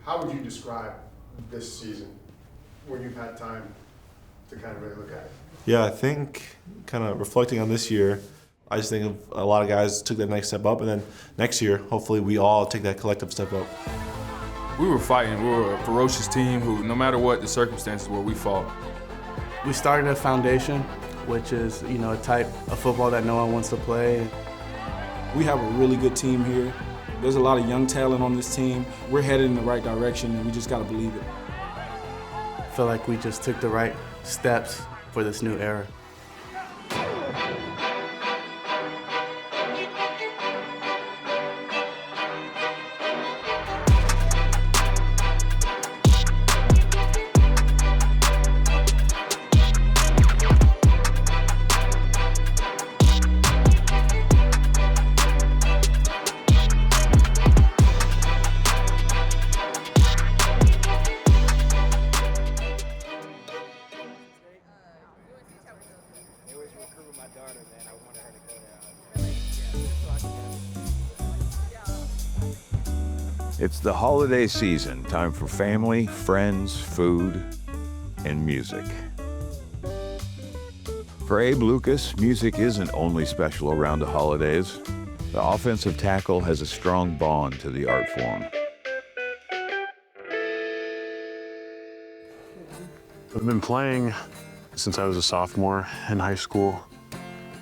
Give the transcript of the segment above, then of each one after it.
How would you describe this season when you've had time to kind of really look at it? Yeah, I think kind of reflecting on this year, I just think of a lot of guys took that next step up, and then next year, hopefully we all take that collective step up. We were fighting. We were a ferocious team who, no matter what the circumstances were, we fought. We started a foundation, which is, a type of football that no one wants to play. We have a really good team here. There's a lot of young talent on this team. We're headed in the right direction, and we just got to believe it. I feel like we just took the right steps for this new era. It's the holiday season, time for family, friends, food, and music. For Abe Lucas, music isn't only special around the holidays. The offensive tackle has a strong bond to the art form. I've been playing since I was a sophomore in high school.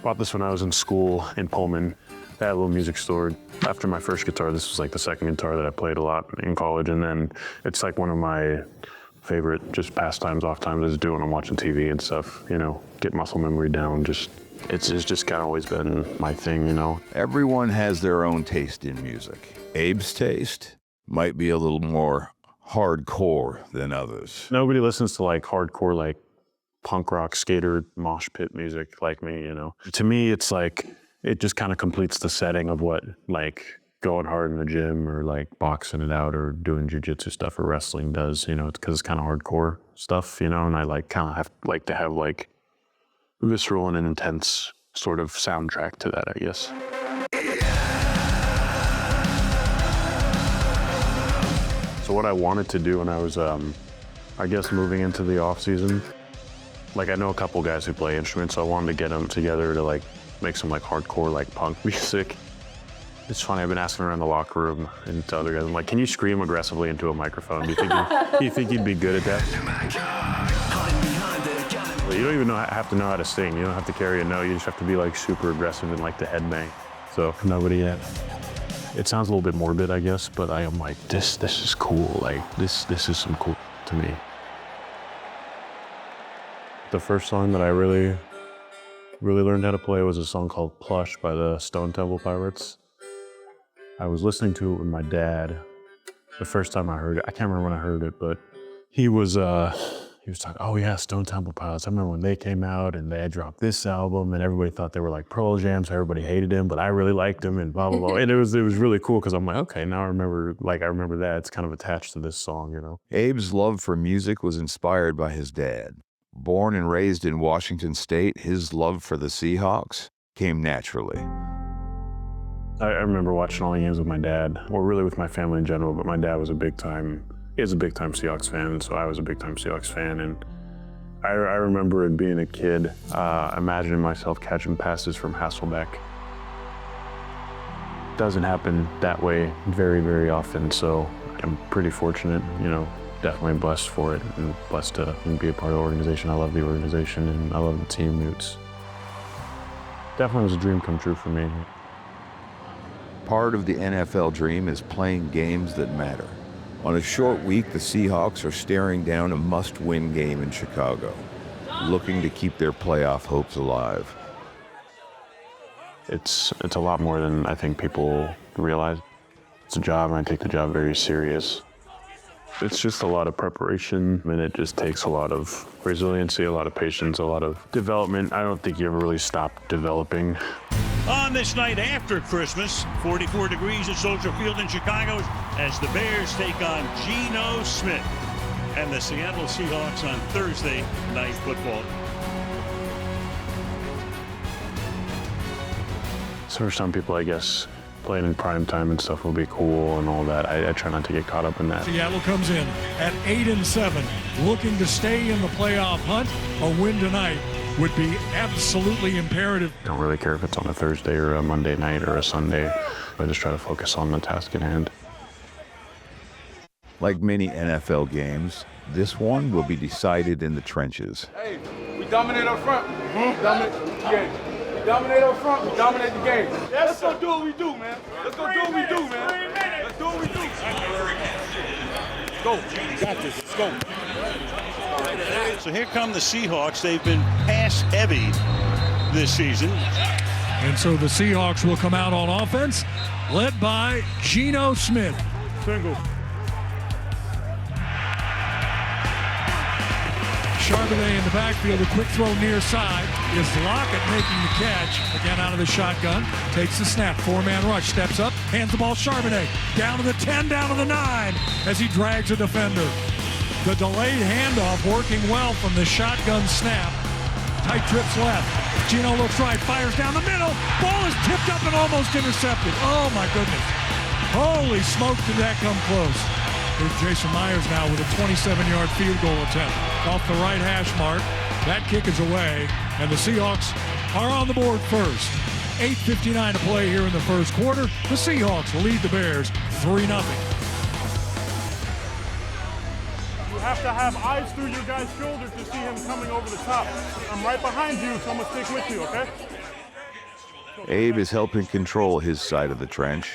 Bought this when I was in school in Pullman. I had a little music store. After my first guitar, this was like the second guitar that I played a lot in college, and then it's like one of my favorite just pastimes, off times is doing when I'm watching TV and stuff, get muscle memory down. It's just kind of always been my thing, Everyone has their own taste in music. Abe's taste might be a little more hardcore than others. Nobody listens to like hardcore, like punk rock, skater, mosh pit music like me, To me, it's like, it just kind of completes the setting of what like going hard in the gym or like boxing it out or doing jiu-jitsu stuff or wrestling does, because it's kind of hardcore stuff, and I like kind of like to have like visceral and an intense sort of soundtrack to that, I guess. So what I wanted to do when I was, I guess, moving into the off-season, like I know a couple guys who play instruments, so I wanted to get them together to like make some like hardcore like punk music. It's funny, I've been asking around the locker room and to other guys, I'm like, can you scream aggressively into a microphone? Do you think you'd be good at that? Well, you don't even have to know how to sing. You don't have to carry a note. You just have to be like super aggressive and like the headbang. So nobody yet. It sounds a little bit morbid, I guess, but I am like, this is cool. Like this is some cool to me. The first song that I really learned how to play was a song called Plush by the Stone Temple Pilots. I was listening to it with my dad the first time I heard it. I can't remember when I heard it, but he was talking, oh yeah, Stone Temple Pilots. I remember when they came out and they had dropped this album and everybody thought they were like Pearl Jam, so everybody hated him, but I really liked him and blah, blah, blah. And it was really cool because I'm like, okay, now I remember that. It's kind of attached to this song, Abe's love for music was inspired by his dad. Born and raised in Washington State, his love for the Seahawks came naturally. I remember watching all the games with my dad, or really with my family in general, but my dad was a big-time Seahawks fan, and so I was a big-time Seahawks fan. And I remember it being a kid, imagining myself catching passes from Hasselbeck. Doesn't happen that way very, very often, so I'm pretty fortunate, definitely blessed for it and blessed to be a part of the organization. I love the organization and I love the team. It's definitely was a dream come true for me. Part of the NFL dream is playing games that matter. On a short week, the Seahawks are staring down a must-win game in Chicago, looking to keep their playoff hopes alive. It's a lot more than I think people realize. It's a job and I take the job very serious. It's just a lot of preparation, and it just takes a lot of resiliency, a lot of patience, a lot of development. I don't think you ever really stop developing. On this night after Christmas, 44 degrees at Soldier Field in Chicago as the Bears take on Geno Smith and the Seattle Seahawks on Thursday Night Football. So for some people, I guess, playing in prime time and stuff will be cool and all that. I try not to get caught up in that. Seattle comes in at 8-7, looking to stay in the playoff hunt. A win tonight would be absolutely imperative. Don't really care if it's on a Thursday or a Monday night or a Sunday. I just try to focus on the task at hand. Like many NFL games, this one will be decided in the trenches. Hey, we dominate up front. Dominate the game. We dominate up front. We dominate the game. Let's go do what we do, man. Let's go do what we do, man. Let's do what we do. Go. You got this. Let's go. So here come the Seahawks. They've been pass heavy this season. And so the Seahawks will come out on offense, led by Geno Smith. Single. Charbonnet in the backfield, a quick throw near side. Is Lockett making the catch? Again out of the shotgun. Takes the snap. Four-man rush. Steps up. Hands the ball. Charbonnet. Down to the 10, down to the 9 as he drags a defender. The delayed handoff working well from the shotgun snap. Tight trips left. Geno looks right. Fires down the middle. Ball is tipped up and almost intercepted. Oh, my goodness. Holy smoke, did that come close. Here's Jason Myers now with a 27-yard field goal attempt off the right hash mark. That kick is away, and the Seahawks are on the board first. 8:59 to play here in the first quarter. The Seahawks will lead the Bears 3-0. You have to have eyes through your guy's shoulders to see him coming over the top. I'm right behind you, so I'm going to stick with you, okay? Abe is helping control his side of the trench.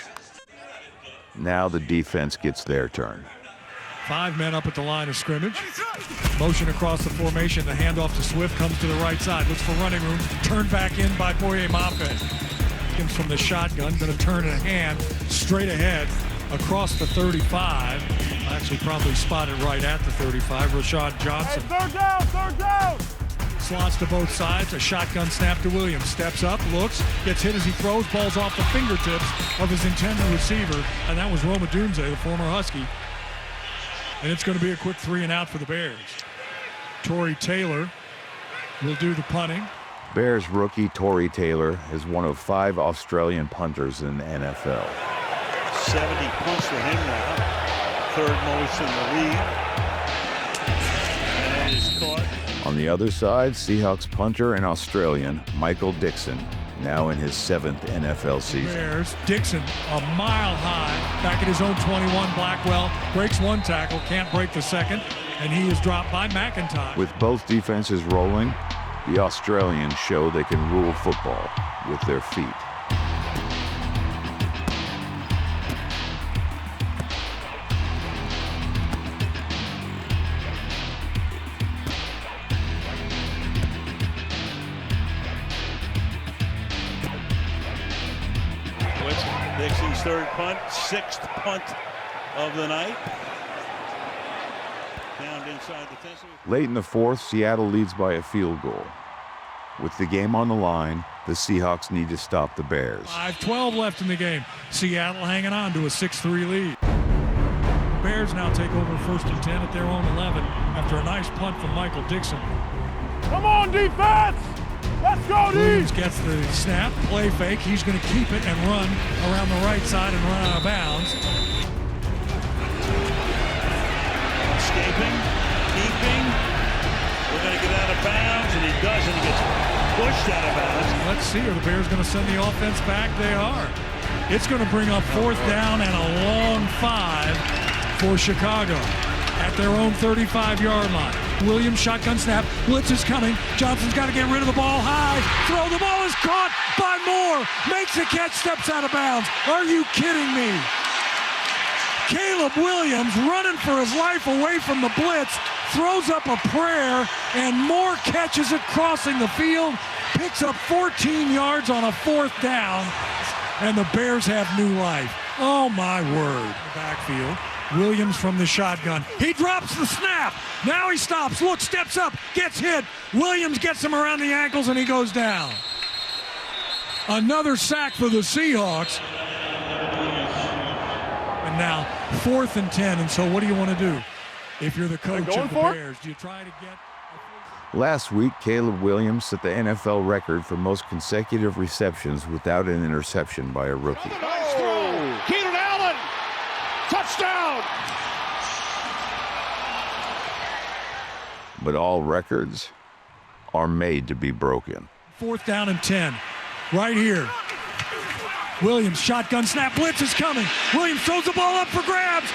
Now the defense gets their turn. 5 men up at the line of scrimmage. Motion across the formation. The handoff to Swift comes to the right side. Looks for running room. Turned back in by Boye Mafe. Comes from the shotgun. Going to turn in a hand. Straight ahead across the 35. Actually probably spotted right at the 35. Rashad Johnson. Hey, third down, third down! Slots to both sides. A shotgun snap to Williams. Steps up, looks, gets hit as he throws. Ball's off the fingertips of his intended receiver. And that was Roma Dunze, the former Husky. And it's going to be a quick 3-and-out for the Bears. Torrey Taylor will do the punting. Bears rookie Torrey Taylor is one of 5 Australian punters in the NFL. 70 punts for him now. Third most in the league. And it is caught. On the other side, Seahawks punter and Australian Michael Dixon, now in his 7th NFL season. Bears, Dixon, a mile high, back at his own 21. Blackwell breaks one tackle, can't break the second, and he is dropped by McIntyre. With both defenses rolling, the Australians show they can rule football with their feet. Dixon's third punt, 6th punt of the night. Down inside the 10. Late in the 4th, Seattle leads by a field goal. With the game on the line, the Seahawks need to stop the Bears. 5:12 left in the game. Seattle hanging on to a 6-3 lead. Bears now take over 1st and 10 at their own 11 after a nice punt from Michael Dixon. Come on, defense! Let's go, Williams gets the snap, play fake. He's going to keep it and run around the right side and run out of bounds. Escaping, keeping. We're going to get out of bounds, and he does, and he gets pushed out of bounds. Let's see, are the Bears going to send the offense back? They are. It's going to bring up 4th down and a long 5 for Chicago at their own 35-yard line. Williams, shotgun snap, blitz is coming. Johnson's got to get rid of the ball high. Throw, the ball is caught by Moore. Makes the catch, steps out of bounds. Are you kidding me? Caleb Williams running for his life away from the blitz, throws up a prayer, and Moore catches it crossing the field, picks up 14 yards on a 4th down, and the Bears have new life. Oh my word. Backfield. Williams from the shotgun. He drops the snap. Now he stops. Look, steps up, gets hit. Williams gets him around the ankles, and he goes down. Another sack for the Seahawks. And now 4th and 10. And so what do you want to do? If you're the coach of the Bears, do you try to get... Last week, Caleb Williams set the NFL record for most consecutive receptions without an interception by a rookie. Nice throw! Touchdown! But all records are made to be broken. 4th down and 10. Right here. Williams, shotgun snap, blitz is coming. Williams throws the ball up for grabs.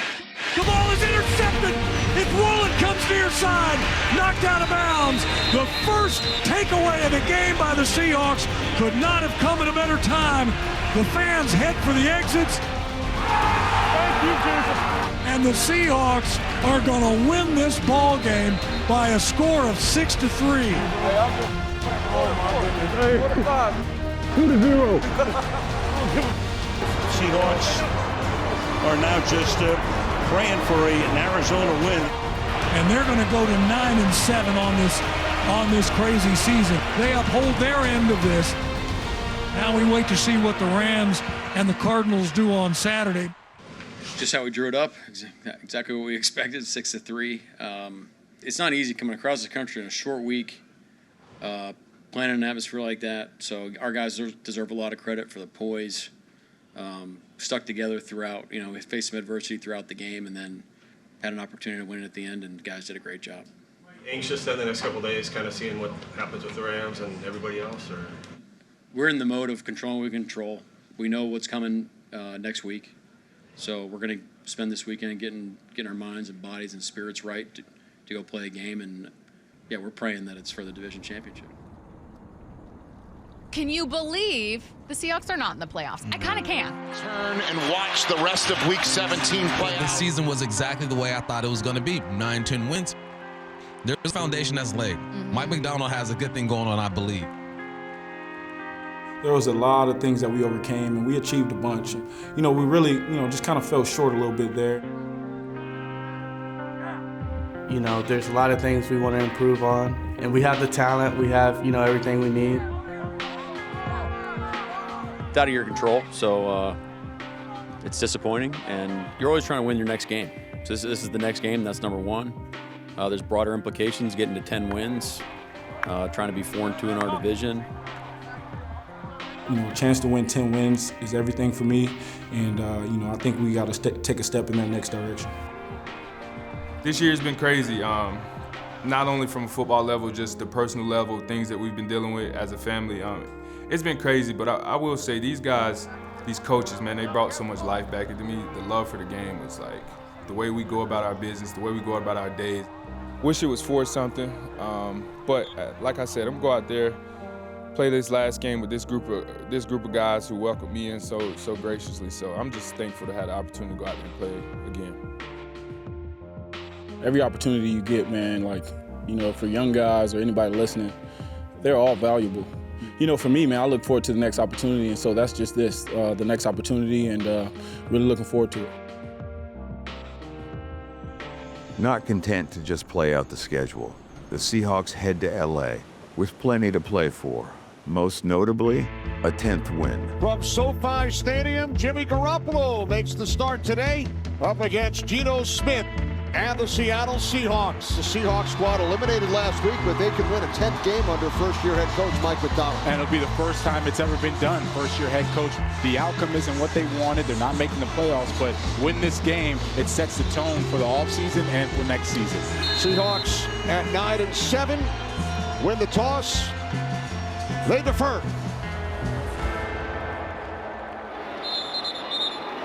The ball is intercepted. It's Woolen, comes near side, knocked out of bounds. The first takeaway of the game by the Seahawks could not have come at a better time. The fans head for the exits. Thank you, Jesus. And the Seahawks are going to win this ball game by a score of 6-3. 2-0. Seahawks are now just praying for an Arizona win. And they're going to go to 9-7 on this crazy season. They uphold their end of this. Now we wait to see what the Rams and the Cardinals do on Saturday. Just how we drew it up, exactly what we expected, 6-3. It's not easy coming across the country in a short week, playing in an atmosphere like that. So our guys deserve a lot of credit for the poise. Stuck together throughout, we faced some adversity throughout the game and then had an opportunity to win it at the end, and guys did a great job. Anxious in the next couple of days, kind of seeing what happens with the Rams and everybody else? Or We're in the mode of controlling what we control. We know what's coming next week. So we're going to spend this weekend getting our minds and bodies and spirits right to go play a game. And, yeah, we're praying that it's for the division championship. Can you believe the Seahawks are not in the playoffs? I kind of can. Turn and watch the rest of Week 17 play out. This season was exactly the way I thought it was going to be. 9-10 wins. There's a foundation that's laid. Mike Macdonald has a good thing going on, I believe. There was a lot of things that we overcame, and we achieved a bunch. We really, just kind of fell short a little bit there. There's a lot of things we want to improve on, and we have the talent, we have, everything we need. It's out of your control, so it's disappointing, and you're always trying to win your next game. So this is the next game, that's number one. There's broader implications, getting to 10 wins, trying to be 4-2 in our division. A chance to win 10 wins is everything for me, and I think we got to take a step in that next direction. This year has been crazy, not only from a football level, just the personal level, things that we've been dealing with as a family. It's been crazy, but I will say these guys, these coaches, man, they brought so much life back into me. The love for the game was like the way we go about our business, the way we go about our days. Wish it was for something, but like I said, I'm going to go out there, play this last game with this group of guys who welcomed me in so graciously. So I'm just thankful to have the opportunity to go out there and play again. Every opportunity you get, man, for young guys or anybody listening, they're all valuable. For me, man, I look forward to the next opportunity, and so that's just the next opportunity, and really looking forward to it. Not content to just play out the schedule, the Seahawks head to LA with plenty to play for. Most notably, a 10th win. From SoFi Stadium, Jimmy Garoppolo makes the start today up against Geno Smith and the Seattle Seahawks. The Seahawks squad eliminated last week, but they could win a 10th game under first-year head coach Mike Macdonald. And it'll be the first time it's ever been done. First-year head coach, the outcome isn't what they wanted. They're not making the playoffs, but win this game, it sets the tone for the offseason and for next season. Seahawks at 9-7, win the toss. They defer.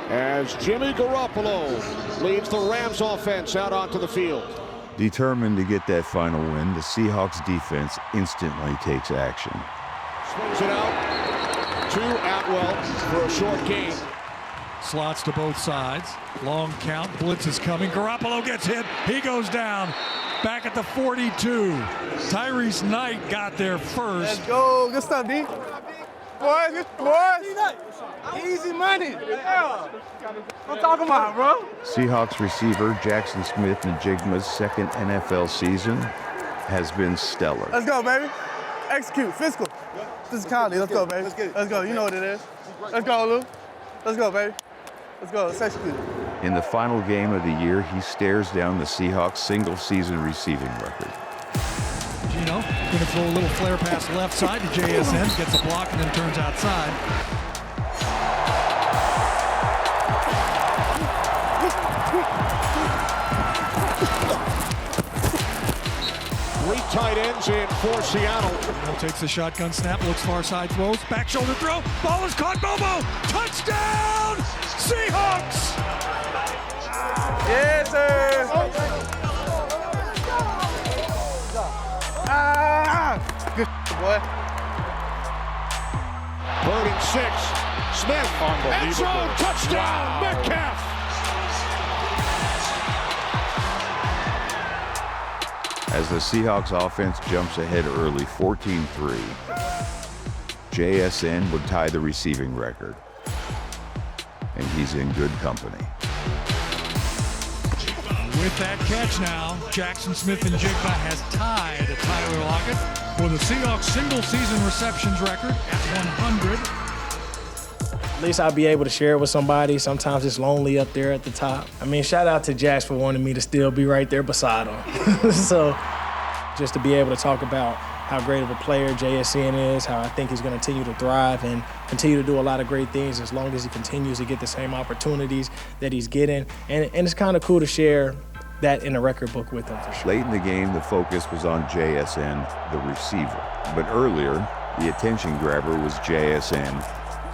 As Jimmy Garoppolo leads the Rams offense out onto the field. Determined to get that final win, the Seahawks defense instantly takes action. Swings it out to Atwell for a short gain. Slots to both sides. Long count. Blitz is coming. Garoppolo gets hit. He goes down. Back at the 42. Tyrese Knight got there first. Let's go. Good stuff, D. Boys. Easy money. Yeah. What I'm talking about, bro? Seahawks receiver Jaxon Smith-Njigba's second NFL season has been stellar. Let's go, baby. Execute. Physical. Physicality. Let's go, baby. Let's go. You know what it is. Let's go, Lou. Let's go, baby. Let's go. Let's execute. In the final game of the year, he stares down the Seahawks' single-season receiving record. Geno going to throw a little flare pass left side to JSN, gets a block and then turns outside. 3 tight ends in for Seattle. Ball takes the shotgun snap, looks far side, throws, back shoulder throw, ball is caught, Bobo, touchdown, Seahawks! Yes, sir. Good boy. 3rd and 6. Smith, end zone, touchdown, Metcalf. As the Seahawks offense jumps ahead early 14-3, JSN would tie the receiving record. And he's in good company. With that catch now, Jaxon Smith-Njigba has tied Tyler Lockett for the Seahawks single-season receptions record at 100. At least I'll be able to share it with somebody. Sometimes it's lonely up there at the top. I mean, shout out to Jax for wanting me to still be right there beside him. So just to be able to talk about how great of a player JSN is, how I think he's going to continue to thrive and continue to do a lot of great things as long as he continues to get the same opportunities that he's getting. And it's kind of cool to share that in a record book with him for sure. Late in the game, the focus was on JSN, the receiver. But earlier, the attention grabber was JSN,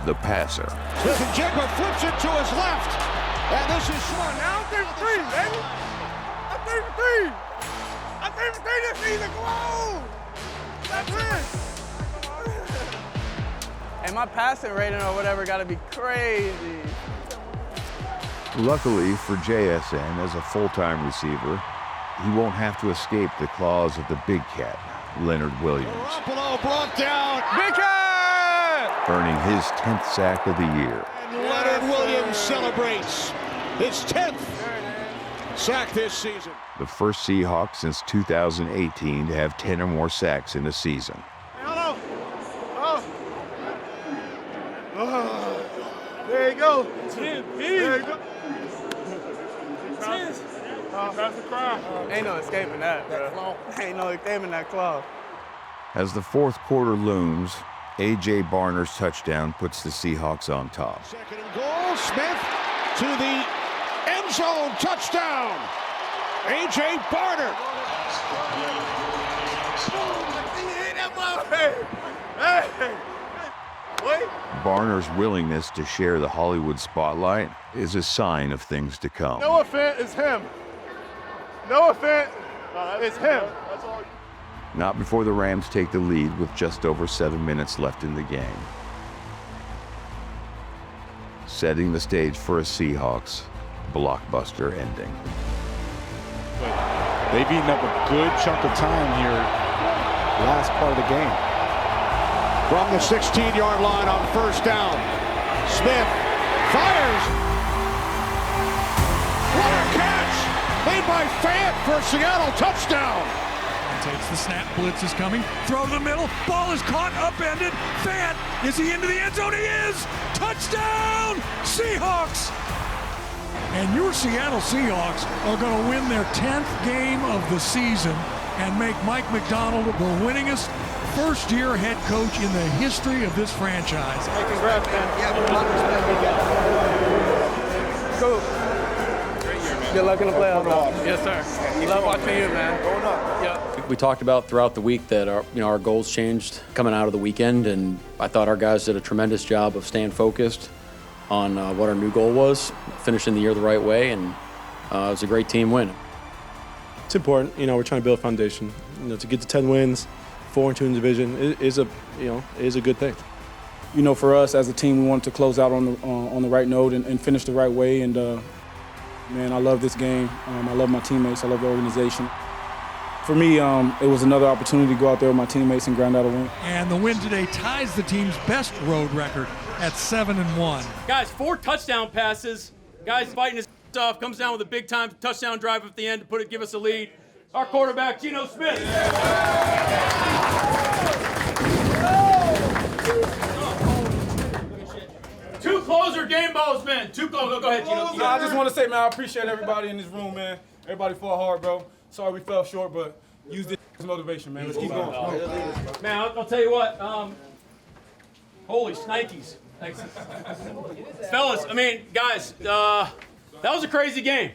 the passer. Smith-Njigba flips it to his left. And this is short. Now I'm 33, baby. I'm 33. I'm 33 this season. Come on. That's it. And my passing rating or whatever got to be crazy. Luckily for JSN, as a full-time receiver, he won't have to escape the claws of the big cat, Leonard Williams, Garoppolo brought down. Big cat! earning his 10th sack of the year. And Leonard Williams celebrates his 10th sack this season. The first Seahawk since 2018 to have 10 or more sacks in a season. There you go. 10. There you go. That's the cry. Ain't no escaping that, bro. Ain't no escaping that claw. As the fourth quarter looms, A.J. Barner's touchdown puts the Seahawks on top. 2nd and goal. Smith to the end zone. Touchdown. A.J. Barner. Barner's willingness to share the Hollywood spotlight is a sign of things to come. No offense, it's him. No offense, it's him. Not before the Rams take the lead with just over 7 minutes left in the game. Setting the stage for a Seahawks blockbuster ending. They've eaten up a good chunk of time here last part of the game. From the 16-yard line on 1st down. Smith fires. What a catch! Made by Fant for Seattle. Touchdown. Takes the snap, blitz is coming, throw to the middle, ball is caught, upended, Fant, is he into the end zone? He is! Touchdown, Seahawks! And your Seattle Seahawks are going to win their 10th game of the season and make Mike Macdonald the winningest first-year head coach in the history of this franchise. Hey, congrats, man. Cool. Good luck in the playoffs, though. Yes, sir. Love watching you, man. Going up. Yep. We talked about throughout the week that our goals changed coming out of the weekend, and I thought our guys did a tremendous job of staying focused on what our new goal was, finishing the year the right way, and it was a great team win. It's important. We're trying to build a foundation. To get to 10 wins, 4-2 in the division is a good thing. For us as a team, we wanted to close out on the right note and finish the right way. And man, I love this game. I love my teammates. I love the organization. For me, it was another opportunity to go out there with my teammates and grind out a win. And the win today ties the team's best road record at 7-1. Guys, 4 touchdown passes. Guys fighting his off, comes down with a big-time touchdown drive at the end to give us a lead. Our quarterback, Geno Smith. 2 closer game balls, man. 2 closer. Go ahead, Geno. I just want to say, man, I appreciate everybody in this room, man. Everybody fought hard, bro. Sorry we fell short, but use this as motivation, man. Let's keep going. Man, I'll tell you what. Holy shnikes. Fellas, guys, that was a crazy game.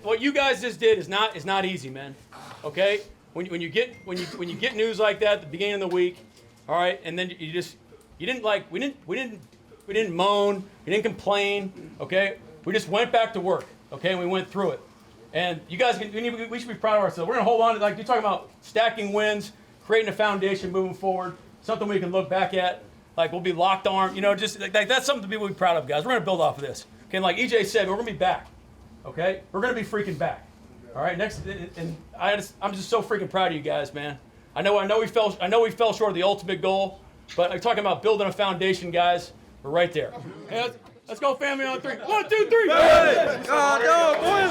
What you guys just did is not easy, man. Okay? when you get news like that at the beginning of the week, all right, and then we didn't moan, we didn't complain, okay? We just went back to work, okay, and we went through it. And you guys, we should be proud of ourselves. We're gonna hold on to, like you're talking about, stacking wins, creating a foundation moving forward, something we can look back at. Like we'll be locked arm, just like that's something to be really proud of, guys. We're gonna build off of this. Okay, and like EJ said, we're gonna be back. Okay, we're gonna be freaking back. All right, next, and I'm just so freaking proud of you guys, man. I know we fell short of the ultimate goal, but I'm talking about building a foundation, guys. We're right there. Hey, let's go, family, on 3. 1, 2, 3. Hey! God, no, boys!